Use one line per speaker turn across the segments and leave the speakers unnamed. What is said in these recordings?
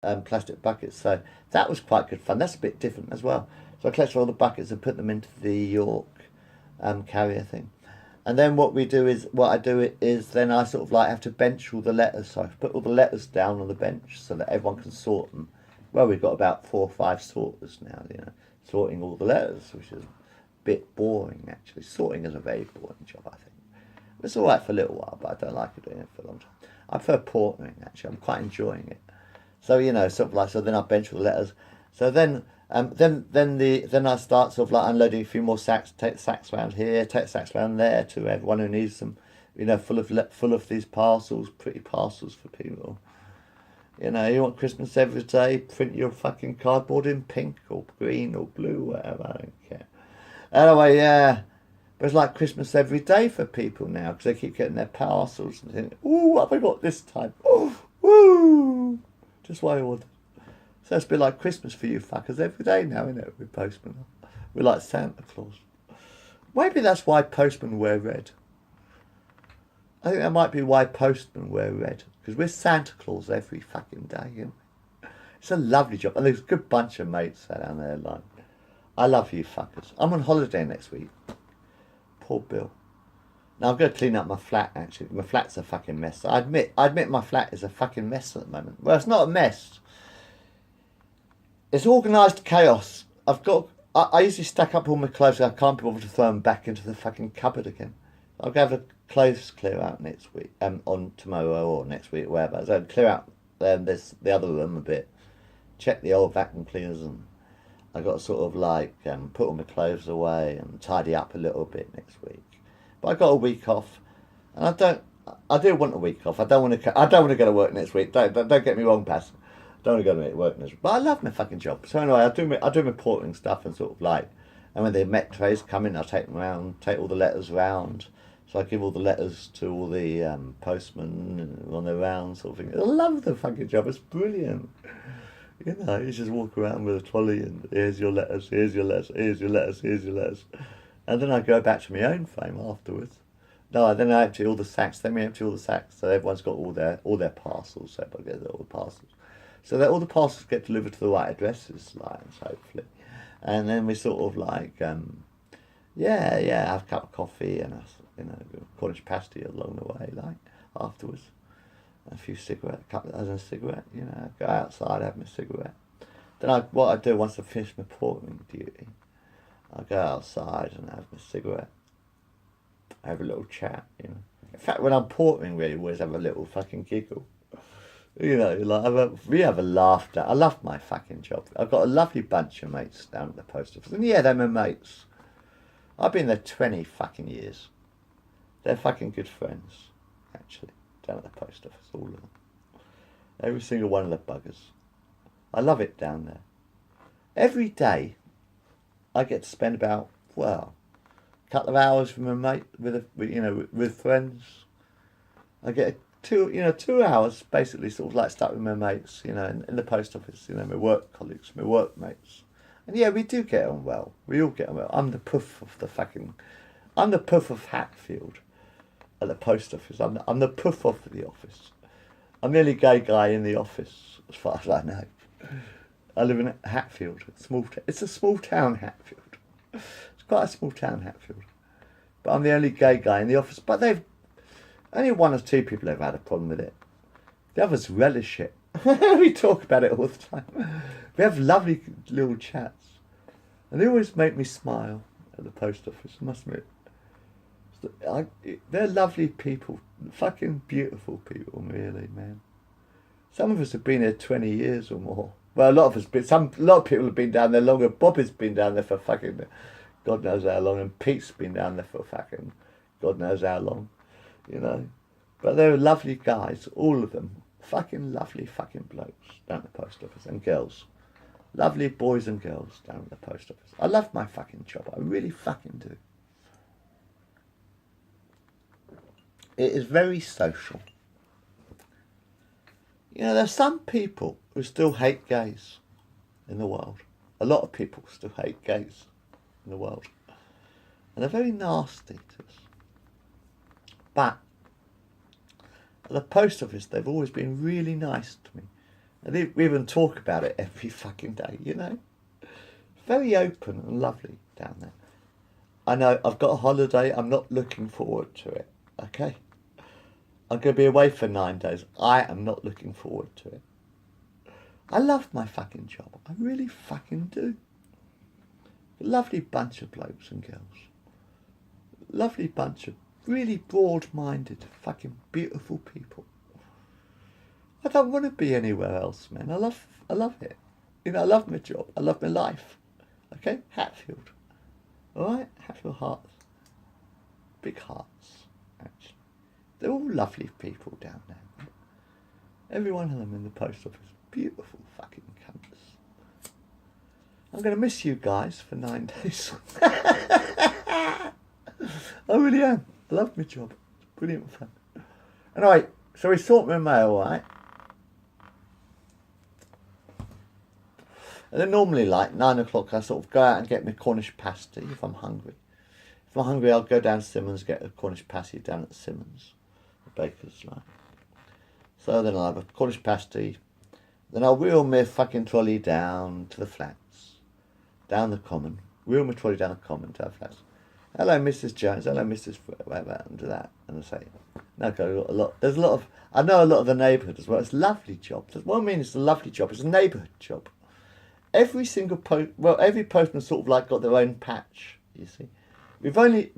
plastic buckets. So that was quite good fun. That's a bit different as well. So I collected all the buckets and put them into the York carrier thing. And then what I do is then I sort of like have to bench all the letters. So I put all the letters down on the bench so that everyone can sort them. Well, we've got about 4 or 5 sorters now, sorting all the letters, which is a bit boring actually. Sorting is a very boring job, I think. It's all right for a little while, but I don't like doing it for a long time. I prefer portering actually. I'm quite enjoying it. So sort of like so. Then I bench all the letters. So then I start sort of like unloading a few more sacks. Take sacks around here, take sacks around there to everyone who needs them. Full of these parcels, pretty parcels for people. You want Christmas every day? Print your fucking cardboard in pink or green or blue, whatever. I don't care. Anyway, yeah. But it's like Christmas every day for people now because they keep getting their parcels and thinking, "Ooh, what have I got this time? Oh, woo!" Just what I ordered. So it's a bit like Christmas for you fuckers every day now, isn't it? With postmen, we're like Santa Claus. Maybe that's why postmen wear red. I think that might be why postmen wear red because we're Santa Claus every fucking day. It's a lovely job, and there's a good bunch of mates down there. Like, I love you fuckers. I'm on holiday next week. Poor Bill. Now I'm going to clean up my flat. Actually, my flat's a fucking mess. I admit my flat is a fucking mess at the moment. Well, it's not a mess. It's organised chaos. I usually stack up all my clothes. I can't be bothered to throw them back into the fucking cupboard again. I'll go have a clothes clear out next week. On tomorrow or next week, wherever. So I'll clear out the other room a bit. Check the old vacuum cleaners and. I got to sort of like put all my clothes away and tidy up a little bit next week. But I got a week off, and I do want a week off. I don't want to go to work next week. Don't get me wrong, Paz. I don't want to go to work next week. But I love my fucking job. So anyway, I do my porting stuff and sort of like, and when the met trays come in, I take them around, take all the letters round. So I give all the letters to all the postmen on their round sort of thing. I love the fucking job. It's brilliant. You just walk around with a trolley and here's your letters, here's your letters, here's your letters, here's your letters. And then I go back to my own frame afterwards. No, then I empty all the sacks, so everyone's got all their parcels, so everybody gets all the parcels. So that all the parcels get delivered to the right addresses, hopefully. And then we sort of like, have a cup of coffee and a Cornish pasty along the way, afterwards. A few cigarettes, a couple of cigarette, go outside, have my cigarette. Then what I do once I finish my portering duty, I go outside and have my cigarette, have a little chat, In fact, when I'm portering, we always have a little fucking giggle. We have a laugh. I love my fucking job. I've got a lovely bunch of mates down at the post office, and yeah, they're my mates. I've been there 20 fucking years. They're fucking good friends, actually. Down at the post office, all of them. Every single one of the buggers. I love it down there. Every day, I get to spend about, a couple of hours with my mate, with friends. I get 2 hours basically sort of like stuck with my mates, in the post office, my work colleagues, my workmates. And yeah, we do get on well. We all get on well. I'm the puff of Hatfield. At the post office. I'm the puff off of the office. I'm the only gay guy in the office, as far as I know. I live in Hatfield. It's a small town, Hatfield. It's quite a small town, Hatfield. But I'm the only gay guy in the office. But only 1 or 2 people have had a problem with it. The others relish it. We talk about it all the time. We have lovely little chats. And they always make me smile at the post office, I must admit. They're lovely people, fucking beautiful people, really, man. Some of us have been here 20 years or more. Well, a lot of people have been down there longer. Bobby's been down there for fucking God knows how long, and Pete's been down there for fucking God knows how long, But they're lovely guys, all of them. Fucking lovely fucking blokes down at the post office, and girls. Lovely boys and girls down at the post office. I love my fucking job. I really fucking do. It is very social. There's some people who still hate gays in the world. A lot of people still hate gays in the world. And they're very nasty to us. But at the post office, they've always been really nice to me. And we even talk about it every fucking day, you know. Very open and lovely down there. I know I've got a holiday. I'm not looking forward to it. Okay. I'm going to be away for 9 days. I am not looking forward to it. I love my fucking job. I really fucking do. A lovely bunch of blokes and girls. Lovely bunch of really broad-minded, fucking beautiful people. I don't want to be anywhere else, man. I love it. You know, I love my job. I love my life. Okay? Hatfield. Alright? Hatfield Hearts. Big hearts, actually. They're all lovely people down there. Right? Every one of them in the post office. Beautiful fucking cunts. I'm going to miss you guys for 9 days. I really am. I love my job. It's brilliant fun. Anyway, so we sort my mail, right? And then normally, like 9 o'clock, I sort of go out and get my Cornish pasty if I'm hungry. If I'm hungry, I'll go down to Simmons, get a Cornish pasty down at Simmons, the baker's, like. So then I'll have a Cornish pasty. Then I'll wheel my fucking trolley down to the flats, down the common. Wheel my trolley down the common to our flats. Hello, Mrs. Jones. Hello, Mrs. Whatever, and do that. And I say, no, a lot. There's a lot of. I know a lot of the neighbourhood as well. It's a lovely job. What I mean, it's a lovely job. It's a neighbourhood job. Every single every postman sort of like got their own patch. You see, it's only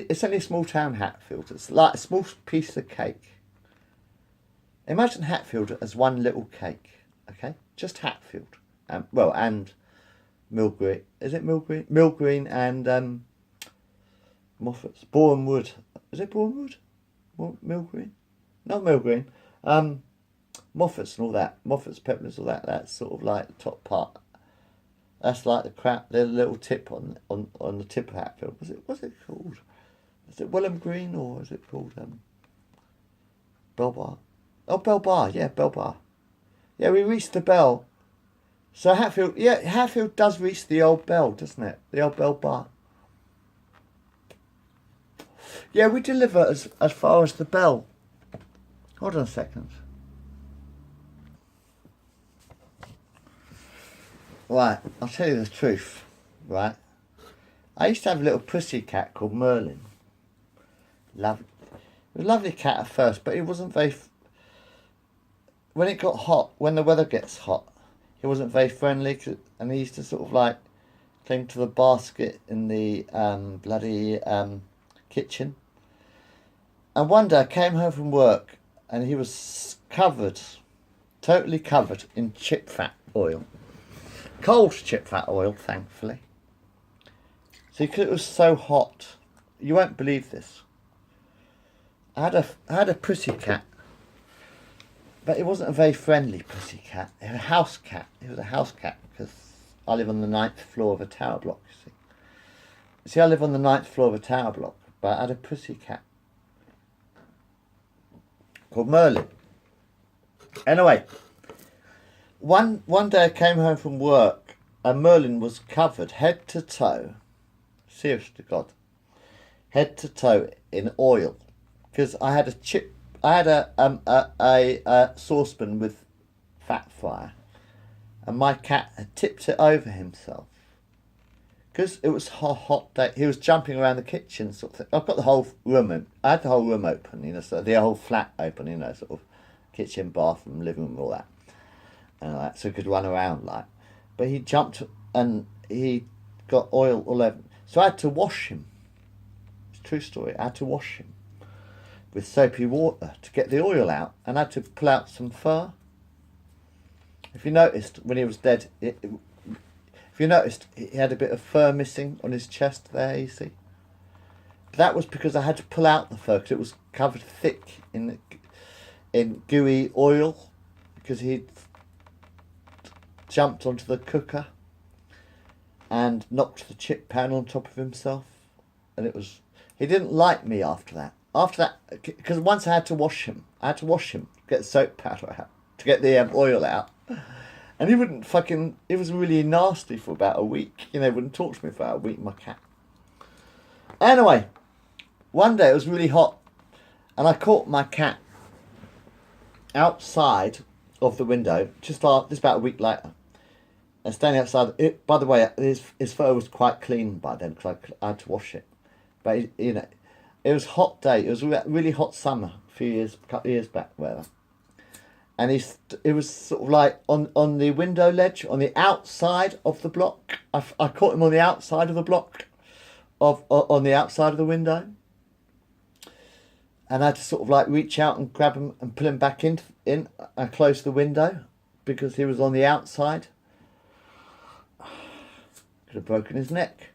a small town, Hatfield. It's like a small piece of cake. Imagine Hatfield as one little cake, okay? Just Hatfield. And Mill Green. Is it Mill Green? Mill Green and Moffat's. Boreham Wood. Is it Boreham Wood? Mill Green? Not Mill Green. Moffat's and all that. Moffat's, Pepper's, all that. That's sort of like the top part. That's like the little tip on the tip of Hatfield. What's it called? Is it William Green or is it called Belbar? Oh, Belbar, yeah, Belbar. Yeah, we reached the bell. So Hatfield does reach the old bell, doesn't it? The old Belbar. Yeah, we deliver as far as the bell. Hold on a second. Right, I'll tell you the truth, right? I used to have a little pussy cat called Merlin. Lovely. It was a lovely cat at first, but he wasn't very... When it got hot, when the weather gets hot, he wasn't very friendly, and he used to sort of like cling to the basket in the bloody kitchen. And one day I came home from work and he was totally covered in chip fat oil. Cold chip fat oil, thankfully. See, because it was so hot, you won't believe this. I had a pussy cat. But it wasn't a very friendly pussy cat. It was a house cat. It was a house cat because I live on the 9th floor of a tower block, you see. See, I live on the 9th floor of a tower block, but I had a pussy cat called Merlin. Anyway, one day I came home from work and Merlin was covered head to toe, serious to God, head to toe in oil because I had a saucepan with fat fryer, and my cat had tipped it over himself because it was a hot day. He was jumping around the kitchen, sort of thing. I've got the whole room. I had the whole room open, you know, so the whole flat open, you know, sort of kitchen, bathroom, living room, all that, and like, so he could run around like. But he jumped and he got oil all over. So I had to wash him. It's a true story. I had to wash him with soapy water to get the oil out, and I had to pull out some fur. If you noticed, when he was dead, if you noticed, he had a bit of fur missing on his chest there, you see. But that was because I had to pull out the fur, because it was covered thick in gooey oil, because he'd jumped onto the cooker and knocked the chip pan on top of himself, and he didn't like me after that. After that, because once I had to wash him, get the soap powder out, to get the oil out. And he was really nasty for about a week. You know, he wouldn't talk to me for about a week, my cat. Anyway, one day it was really hot, and I caught my cat outside of the window, just about a week later, and standing outside. By the way, his fur was quite clean by then because I had to wash it. But you know, it was a hot day. It was a really hot summer a couple of years back, whatever. And it was sort of like on the window ledge on the outside of the block. I caught him on the outside of the block, on the outside of the window. And I had to sort of like reach out and grab him and pull him back in and close the window because he was on the outside. Could have broken his neck.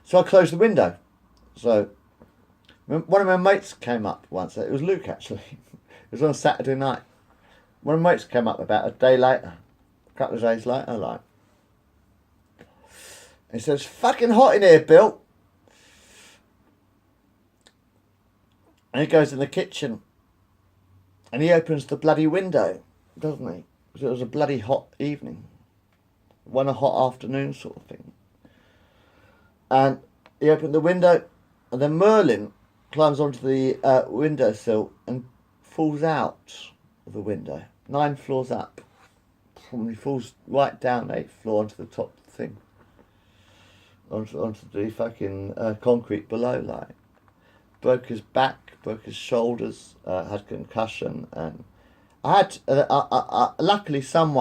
So I closed the window. So one of my mates came up once. It was Luke, actually. It was on a Saturday night. One of my mates came up about a day later, a couple of days later, like. He said, "It's fucking hot in here, Bill." And he goes in the kitchen and he opens the bloody window, doesn't he? Because it was a bloody hot evening. A hot afternoon sort of thing. And he opened the window and then Merlin climbs onto the windowsill and falls out of the window, 9 floors up. He falls right down 8th floor onto the top thing. Onto the fucking concrete below, like. Broke his back, broke his shoulders, had concussion, and I had luckily some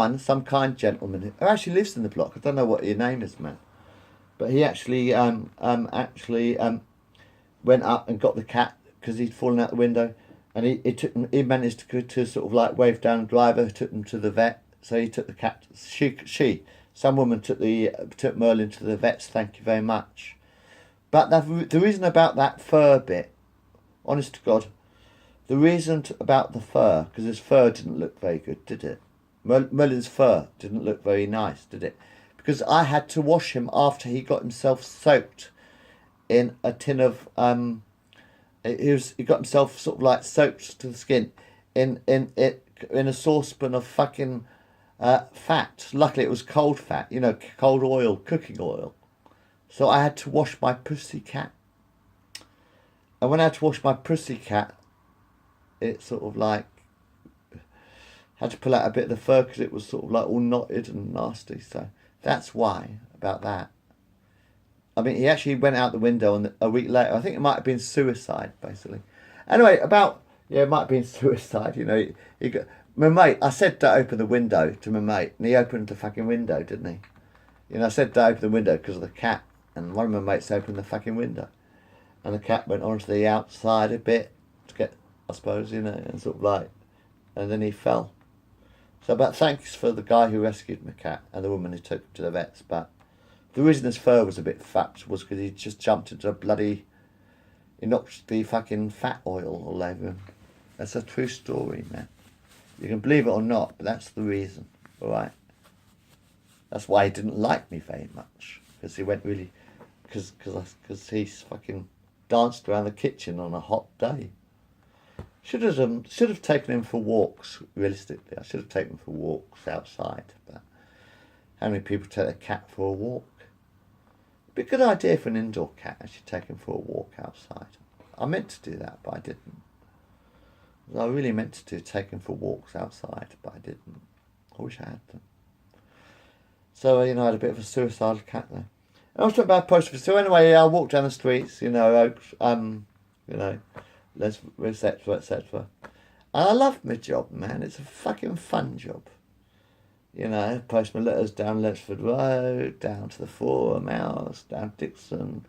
kind gentleman who actually lives in the block. I don't know what your name is, man, but he actually went up and got the cat because he'd fallen out the window, and he managed to sort of like wave down the driver, took him to the vet. So he took the cat. Some woman took Merlin to the vets. Thank you very much. But the reason about that fur bit, honest to God, the reason about the fur, because his fur didn't look very good, did it? Merlin's fur didn't look very nice, did it? Because I had to wash him after he got himself soaked in a tin of he got himself sort of like soaked to the skin in a saucepan of fucking fat. Luckily it was cold fat, cold oil, cooking oil. So I had to wash my pussycat. And when I had to wash my pussycat, it sort of like had to pull out a bit of the fur because it was sort of like all knotted and nasty. So that's why about that. I mean, he actually went out the window and a week later. I think it might have been suicide, basically. Anyway, it might have been suicide. He got my mate. I said to open the window to my mate, and he opened the fucking window, didn't he? I said to open the window because of the cat, and one of my mates opened the fucking window, and the cat went onto the outside a bit to get, I suppose, and sort of like, and then he fell. So, but thanks for the guy who rescued my cat and the woman who took him to the vets. But the reason his fur was a bit fucked was because he just jumped into he knocked the fucking fat oil all over him. That's a true story, man. You can believe it or not, but that's the reason, all right? That's why he didn't like me very much, because he went really, because he fucking danced around the kitchen on a hot day. Should have taken him for walks. Realistically, I should have taken him for walks outside. But how many people take their cat for a walk? It'd be a good idea for an indoor cat. Actually, take him for a walk outside. I meant to do that, but I didn't. I really meant to take him for walks outside, but I didn't. I wish I had them. So, I had a bit of a suicidal cat there. I was talking about post office. So anyway, I walked down the streets, Oaks, etc. And I love my job, man. It's a fucking fun job. Post my letters down Letchford Road, down to the Forum House, down Dixon,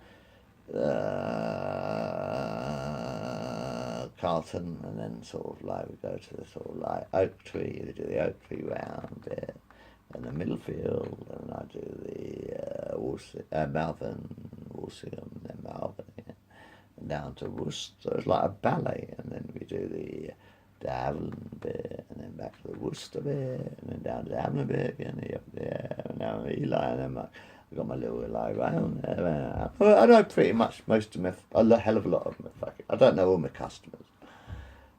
Carlton, and then sort of like we go to the sort of like Oak Tree. They do the Oak Tree round there. And the Middlefield, and I do the Malvern, Walsingham, and then Malvern, and down to Worcester. So it's like a ballet, and then we do the Avalon bit, and then back to the Worcester bit, and then down to the Avalon bit again, up there, and now Eli, and then I've got my little Eli round there. I know pretty much most of a hell of a lot of them. I don't know all my customers,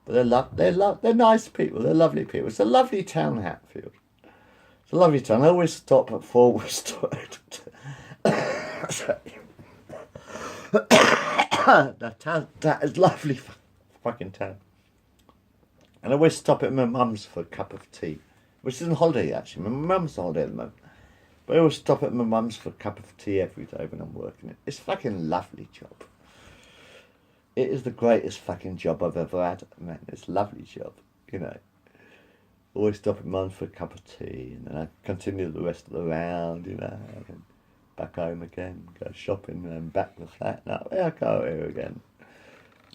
but they're nice people. They're lovely people. It's a lovely town, Hatfield. It's a lovely town. I always stop at Forwest Road. That is lovely fucking town. And I always stop at my mum's for a cup of tea, which isn't holiday actually. My mum's on holiday at the moment. But I always stop at my mum's for a cup of tea every day when I'm working it. It's a fucking lovely job. It is the greatest fucking job I've ever had, man. It's a lovely job, you know. Always stop at mum for a cup of tea, and then I continue the rest of the round, you know. And back home again, go shopping, and then back to the flat. Now, there I go here again.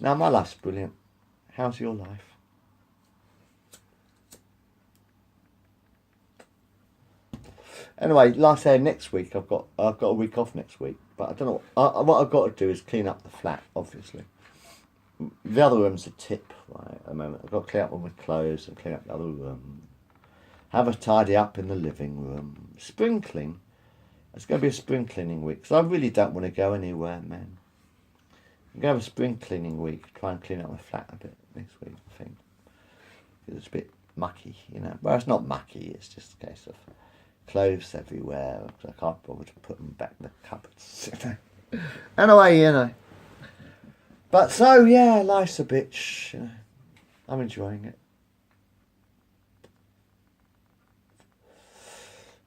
Now, my life's brilliant. How's your life? Anyway, like I say, next week I've got a week off next week, but I don't know what I've got to do is clean up the flat. Obviously, the other room's a tip right at the moment. I've got to clean up all my clothes and clean up the other room. Have a tidy up in the living room. Spring clean. It's going to be a spring cleaning week because I really don't want to go anywhere, man. I'm going to have a spring cleaning week. Try and clean up my flat a bit next week, I think. It's a bit mucky, you know. Well, it's not mucky. It's just a case of clothes everywhere. I can't bother to put them back in the cupboards. Anyway, you know. But so, yeah, life's a bitch. You know. I'm enjoying it.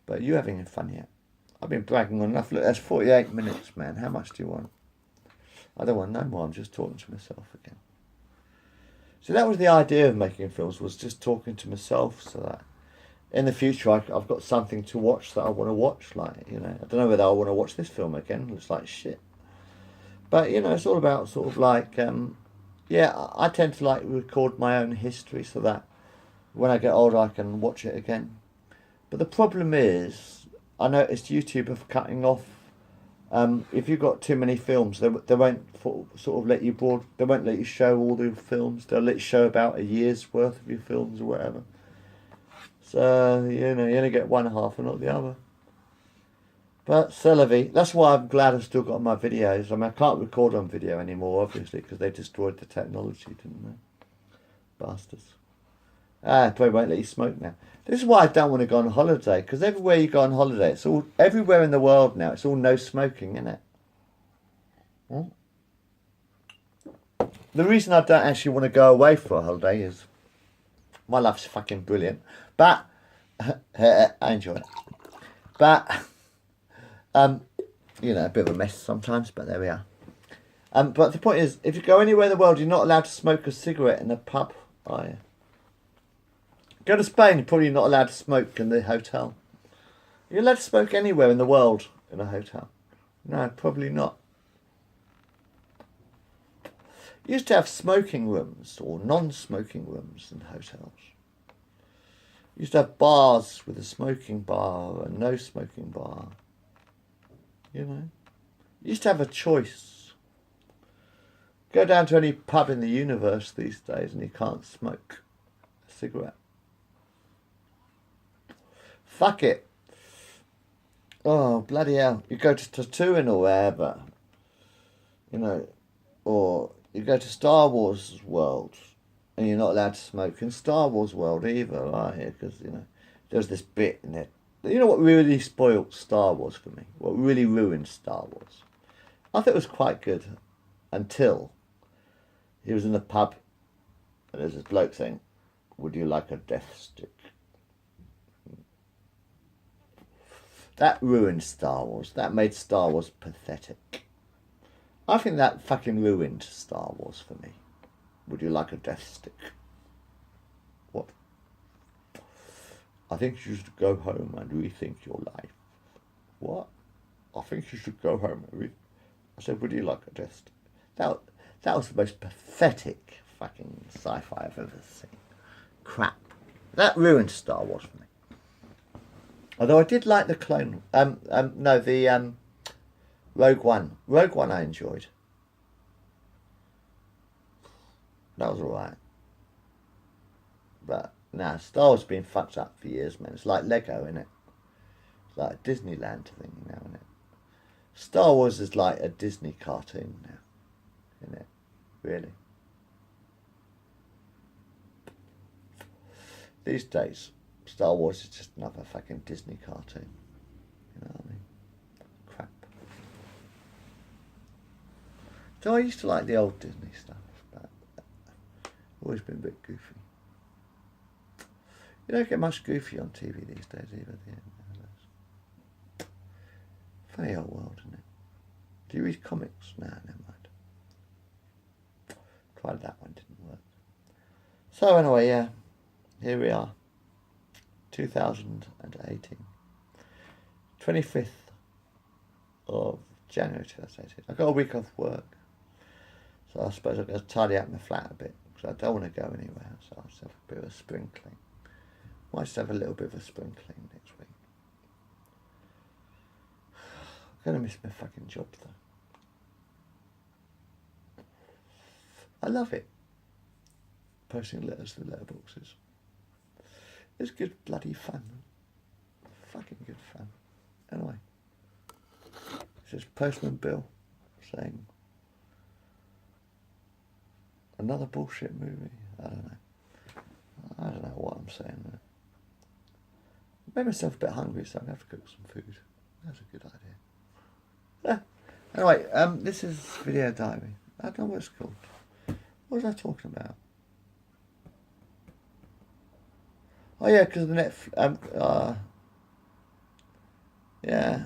But are you having fun yet? I've been bragging on enough. Look, that's 48 minutes, man. How much do you want? I don't want no more. I'm just talking to myself again. So that was the idea of making films, was just talking to myself, so that in the future I've got something to watch that I want to watch. Like, you know, I don't know whether I want to watch this film again. It looks like shit. But, you know, it's all about sort of like, yeah, I tend to like record my own history so that when I get older I can watch it again. But the problem is, I noticed YouTube are cutting off. If you've got too many films, they won't sort of let you they won't let you show all the films. They'll let you show about a year's worth of your films or whatever. So, you know, you only get one half and not the other. But c'est la vie. That's why I'm glad I've still got my videos. I mean, I can't record on video anymore, obviously, because they destroyed the technology, didn't they? Bastards. Probably won't let you smoke now. This is why I don't want to go on holiday, because everywhere you go on holiday, it's all everywhere in the world now. It's all no smoking, isn't it? The reason I don't actually want to go away for a holiday is my life's fucking brilliant, but I enjoy it. But you know, a bit of a mess sometimes, but there we are. But the point is, if you go anywhere in the world, you're not allowed to smoke a cigarette in a pub, are you? Go to Spain, you're probably not allowed to smoke in the hotel. You're allowed to smoke anywhere in the world in a hotel. No, probably not. You used to have smoking rooms or non-smoking rooms in hotels. You used to have bars with a smoking bar and no smoking bar. You know. You used to have a choice. Go down to any pub in the universe these days and you can't smoke a cigarette. Fuck it. Oh, bloody hell. You go to Tatooine or wherever, you know, or you go to Star Wars world and you're not allowed to smoke in Star Wars world either, are you? Because, you know, there's this bit in it. You know what really spoilt Star Wars for me? What really ruined Star Wars? I thought it was quite good until he was in the pub and there's this bloke saying, "Would you like a death stick?" That ruined Star Wars. That made Star Wars pathetic. I think that fucking ruined Star Wars for me. Would you like a death stick? What? I think you should go home and rethink your life. What? I think you should go home and I said, would you like a death stick? That was the most pathetic fucking sci-fi I've ever seen. Crap. That ruined Star Wars for me. Although I did like the clone, Rogue One. Rogue One I enjoyed. That was alright. But, nah, Star Wars has been fucked up for years, man. It's like Lego, innit? It's like a Disneyland thing now, innit? Star Wars is like a Disney cartoon now, innit? Really. These days, Star Wars is just another fucking Disney cartoon. You know what I mean? Crap. So I used to like the old Disney stuff, but always been a bit goofy. You don't get much goofy on TV these days either. Funny old world, isn't it? Do you read comics? No, never mind. Tried that one, didn't work. So anyway, yeah, here we are. 2018. 25th of January 2018. I got a week off work. So I suppose I'm going to tidy up my flat a bit. Because I don't want to go anywhere. So I'll just have a bit of a spring clean. Might just have a little bit of a spring clean next week. I'm going to miss my fucking job though. I love it. Posting letters to letterboxes. It's good bloody fun. Fucking good fun. Anyway. This is Postman Bill saying another bullshit movie. I don't know what I'm saying there. I made myself a bit hungry, so I'm going to have to cook some food. That's a good idea. Anyway, this is Video Diary. I don't know what it's called. What was I talking about? Oh yeah, because the Netflix. Yeah.